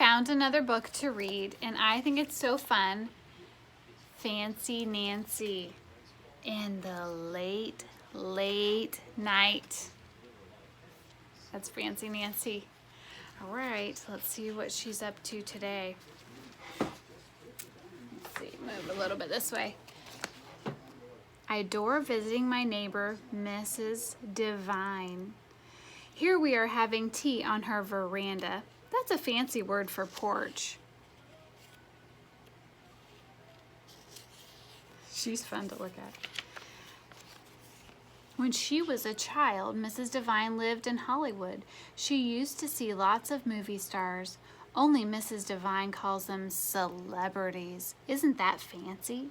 found another book to read, and I think it's so fun. Fancy Nancy in the late, late night. That's Fancy Nancy. All right, let's see what she's up to today. Let's see, move a little bit this way. I adore visiting my neighbor, Mrs. Devine. Here we are having tea on her veranda. That's a fancy word for porch. She's fun to look at. When she was a child, Mrs. Devine lived in Hollywood. She used to see lots of movie stars. Only Mrs. Devine calls them celebrities. Isn't that fancy?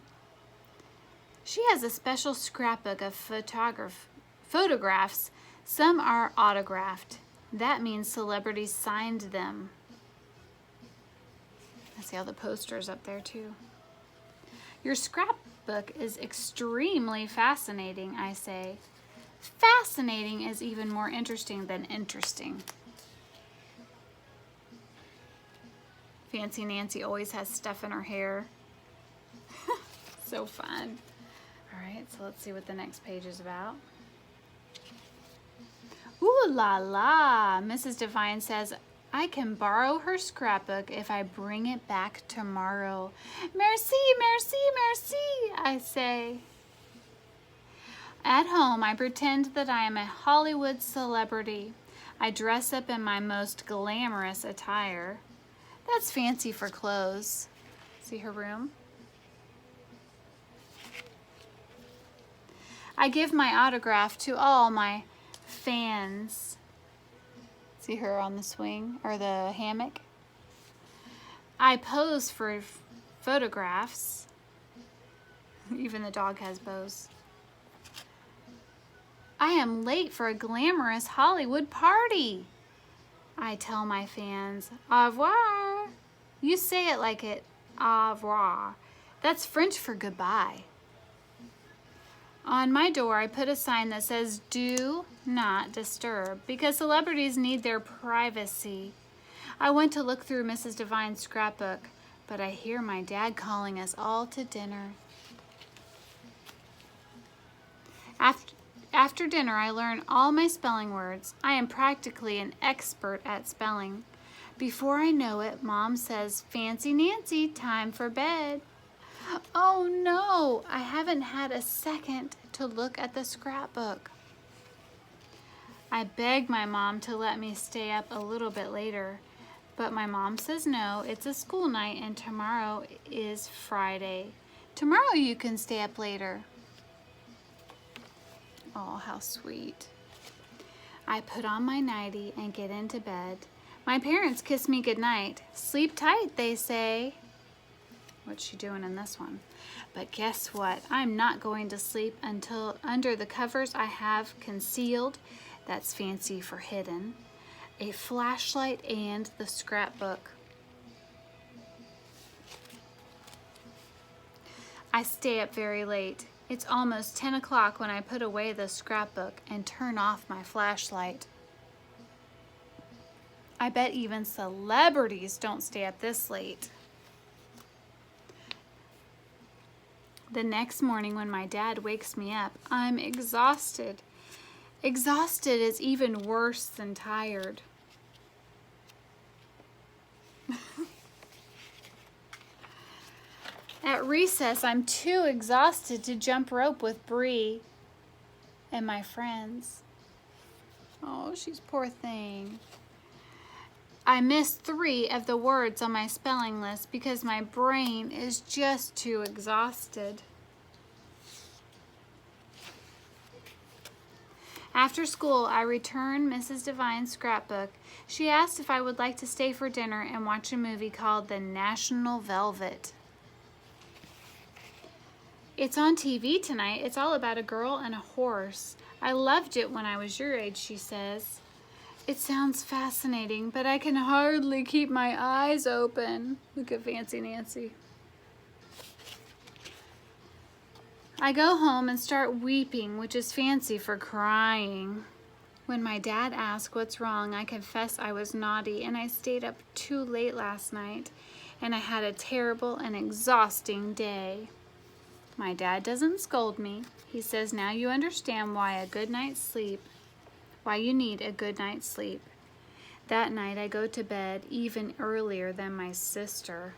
She has a special scrapbook of photographs. Some are autographed. That means celebrities signed them. I see all the posters up there too. Your scrapbook is extremely fascinating, I say. Fascinating is even more interesting than interesting. Fancy Nancy always has stuff in her hair. So fun. All right, so let's see what the next page is about. Ooh la la, Mrs. Devine says, I can borrow her scrapbook if I bring it back tomorrow. Merci, merci, merci, I say. At home, I pretend that I am a Hollywood celebrity. I dress up in my most glamorous attire. That's fancy for clothes. See her room? I give my autograph to all my fans. See her on the swing or the hammock? I pose for photographs. Even the dog has bows. I am late for a glamorous Hollywood party. I tell my fans, au revoir. You say it like it, au revoir. That's French for goodbye. On my door, I put a sign that says, do not disturb, because celebrities need their privacy. I went to look through Mrs. Devine's scrapbook, but I hear my dad calling us all to dinner. After dinner, I learn all my spelling words. I am practically an expert at spelling. Before I know it, Mom says, Fancy Nancy, time for bed. Oh no, I haven't had a second to look at the scrapbook. I beg my mom to let me stay up a little bit later, but my mom says no, it's a school night and tomorrow is Friday. Tomorrow you can stay up later. Oh, how sweet. I put on my nightie and get into bed. My parents kiss me goodnight. Sleep tight, they say. What's she doing in this one? But guess what? I'm not going to sleep until under the covers I have concealed, that's fancy for hidden, a flashlight and the scrapbook. I stay up very late. It's almost 10 o'clock when I put away the scrapbook and turn off my flashlight. I bet even celebrities don't stay up this late. The next morning when my dad wakes me up, I'm exhausted. Exhausted is even worse than tired. At recess, I'm too exhausted to jump rope with Bree and my friends. Oh, she's poor thing. I missed 3 of the words on my spelling list because my brain is just too exhausted. After school, I returned Mrs. Devine's scrapbook. She asked if I would like to stay for dinner and watch a movie called The National Velvet. It's on TV tonight. It's all about a girl and a horse. I loved it when I was your age, she says. It sounds fascinating, but I can hardly keep my eyes open. Look at Fancy Nancy. I go home and start weeping, which is fancy for crying. When my dad asked what's wrong, I confess I was naughty and I stayed up too late last night and I had a terrible and exhausting day. My dad doesn't scold me. He says now you understand why you need a good night's sleep. That night I go to bed even earlier than my sister.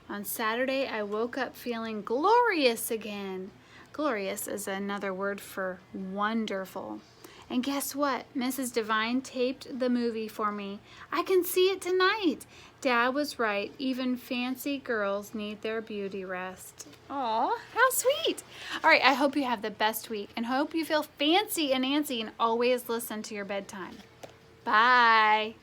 On Saturday I woke up feeling glorious again. Glorious is another word for wonderful. And guess what? Mrs. Devine taped the movie for me. I can see it tonight. Dad was right. Even fancy girls need their beauty rest. Aw, how sweet. All right, I hope you have the best week and hope you feel fancy and antsy and always listen to your bedtime. Bye.